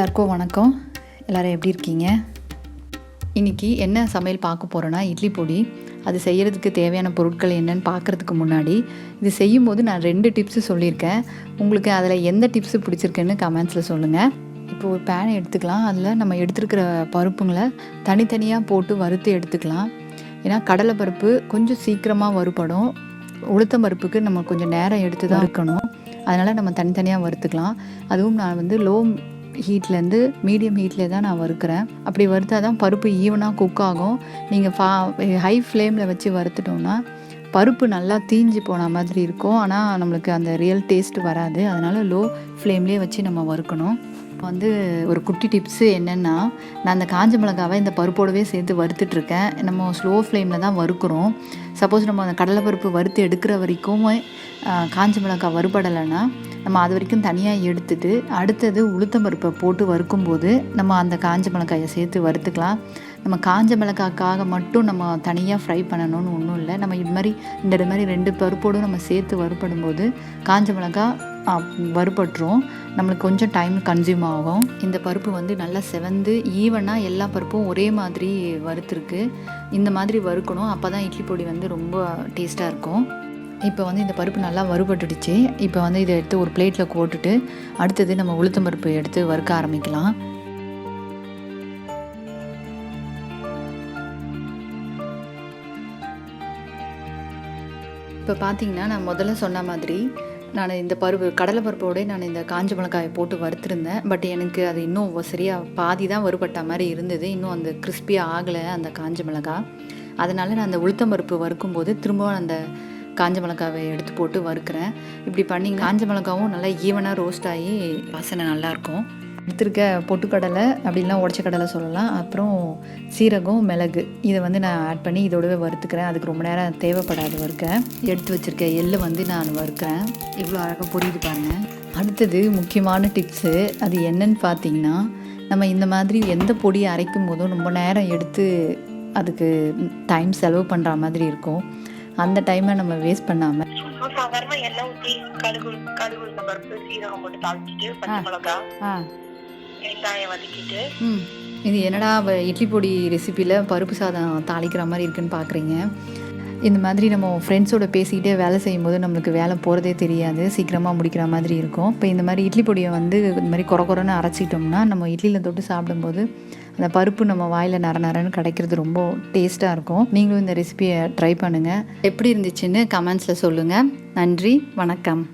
எல்லாருக்கும் வணக்கம். எல்லோரும் எப்படி இருக்கீங்க? இன்றைக்கி என்ன சமையல் பார்க்க போகிறோன்னா இட்லி பொடி. அது செய்கிறதுக்கு தேவையான பொருட்கள் என்னென்னு பார்க்குறதுக்கு முன்னாடி இது செய்யும்போது நான் 2 டிப்ஸு சொல்லியிருக்கேன். உங்களுக்கு அதில் எந்த டிப்ஸு பிடிச்சிருக்குன்னு கமெண்ட்ஸில் சொல்லுங்கள். இப்போ ஒரு பேனை எடுத்துக்கலாம். அதில் நம்ம எடுத்துருக்கிற பருப்புங்களை தனித்தனியாக போட்டு வறுத்து எடுத்துக்கலாம். ஏன்னா கடலை பருப்பு கொஞ்சம் சீக்கிரமாக வறுபடும். உளுத்தம் பருப்புக்கு நம்ம கொஞ்சம் நேரம் எடுத்து தான் இருக்கணும். அதனால் நம்ம தனித்தனியாக வறுத்துக்கலாம். அதுவும் நான் லோ ஹீட்லேருந்து மீடியம் ஹீட்லேயே தான் நான் வறுக்கிறேன். அப்படி வறுத்தா தான் பருப்பு ஈவனாக குக் ஆகும். நீங்கள் ஹை ஃப்ளேமில் வச்சு வறுத்துட்டோம்னா பருப்பு நல்லா தீஞ்சு போன மாதிரி இருக்கும். ஆனால் நம்மளுக்கு அந்த ரியல் டேஸ்ட் வராது. அதனால் லோ ஃப்ளேம்லேயே வச்சு நம்ம வறுக்கணும். ஒரு குட்டி டிப்ஸு என்னென்னா, நான் அந்த காஞ்ச மிளகாவை இந்த பருப்போடவே சேர்த்து வறுத்துட்ருக்கேன். நம்ம ஸ்லோ ஃப்ளேமில் தான் வறுக்கிறோம். சப்போஸ் நம்ம அந்த கடலைப்பருப்பு வறுத்து எடுக்கிற வரைக்கும் காஞ்ச மிளகாய் வறுபடலைன்னா நம்ம அது வரைக்கும் தனியாக எடுத்துட்டு அடுத்தது உளுத்தம் பருப்பை போட்டு வறுக்கும்போது நம்ம அந்த காஞ்ச மிளகாயை சேர்த்து வறுத்துக்கலாம். நம்ம காஞ்ச மிளகாய்க்காக மட்டும் நம்ம தனியாக ஃப்ரை பண்ணணும்னு ஒன்றும் இல்லை. நம்ம இது மாதிரி 2 பருப்போடும் நம்ம சேர்த்து வறுபடும்போது காஞ்ச மிளகாய் வறுபட்டுரும். நம்மளுக்கு கொஞ்சம் டைம் கன்சியூம் ஆகும். இந்த பருப்பு நல்லா செவந்து ஈவனாக எல்லா பருப்பும் ஒரே மாதிரி வறுத்துருக்கு. இந்த மாதிரி வறுக்கணும். அப்போ தான் இட்லி பொடி ரொம்ப டேஸ்ட்டாக இருக்கும். இப்போ இந்த பருப்பு நல்லா வறுபட்டுடுச்சு. இப்போ இதை எடுத்து ஒரு பிளேட்டில் போட்டுட்டு அடுத்தது நம்ம உளுத்தம் பருப்பு எடுத்து வறுக்க ஆரம்பிக்கலாம். இப்போ பார்த்தீங்கன்னா நான் முதல்ல சொன்ன மாதிரி நான் இந்த கடலை பருப்போடு நான் இந்த காஞ்ச மிளகாயை போட்டு வறுத்துருந்தேன். பட் எனக்கு அது இன்னும் சரியாக பாதி தான் வறுபட்ட மாதிரி இருந்தது. இன்னும் அந்த கிறிஸ்பியாக ஆகலை அந்த காஞ்ச மிளகாய். அதனால் நான் அந்த உளுத்தம் பருப்பு வறுக்கும்போது திரும்பவும் அந்த காஞ்ச மிளகாவை எடுத்து போட்டு வறுக்கிறேன். இப்படி பண்ணி காஞ்ச மிளகாவும் நல்லா ஈவனாக ரோஸ்ட் ஆகி வாசனை நல்லாயிருக்கும். எடுத்துருக்க பொட்டுக்கடலை அப்படின்லாம் உடச்ச கடலை சொல்லலாம். அப்புறம் சீரகம், மிளகு இதை நான் ஆட் பண்ணி இதோடவே வறுத்துக்கிறேன். அதுக்கு ரொம்ப நேரம் தேவைப்படாது வறுக்க. எடுத்து வச்சுருக்க எள்ளு நான் வறுக்கிறேன். இவ்வளோ அழகாக புரியுது பாருங்கள். அடுத்தது முக்கியமான டிப்ஸு அது என்னன்னு பார்த்தீங்கன்னா, நம்ம இந்த மாதிரி எந்த பொடியை அரைக்கும் போதும் ரொம்ப நேரம் எடுத்து அதுக்கு டைம் செலவு பண்ணுற மாதிரி இருக்கும். அந்த டைமை நம்ம வேஸ்ட் பண்ணாமல் சாதாரணமா எண்ணெய் ஊற்றி கடுகு பருப்பு சீரகம் போட்டு தாளிச்சிட்டு பச்சை மிளகாய் வெங்காயம் வதக்கிட்டு இது என்னடா இட்லி பொடி ரெசிபியில் பருப்பு சாதம் தாளிக்கிற மாதிரி இருக்குன்னு பார்க்குறீங்க. இந்த மாதிரி நம்ம ஃப்ரெண்ட்ஸோட பேசிக்கிட்டே வேலை செய்யும்போது நம்மளுக்கு வேலை போகிறதே தெரியாது. சீக்கிரமாக முடிக்கிற மாதிரி இருக்கும். இப்போ இந்த மாதிரி இட்லி பொடியை இந்த மாதிரி குறன்னு அரைச்சிட்டோம்னா நம்ம இட்லியில் தொட்டு சாப்பிடும்போது அந்த பருப்பு நம்ம வாயில் நரன்னு கிடைக்கிறது ரொம்ப டேஸ்ட்டாக இருக்கும். நீங்களும் இந்த ரெசிபியை ட்ரை பண்ணுங்கள். எப்படி இருந்துச்சுன்னு கமெண்ட்ஸில் சொல்லுங்கள். நன்றி, வணக்கம்.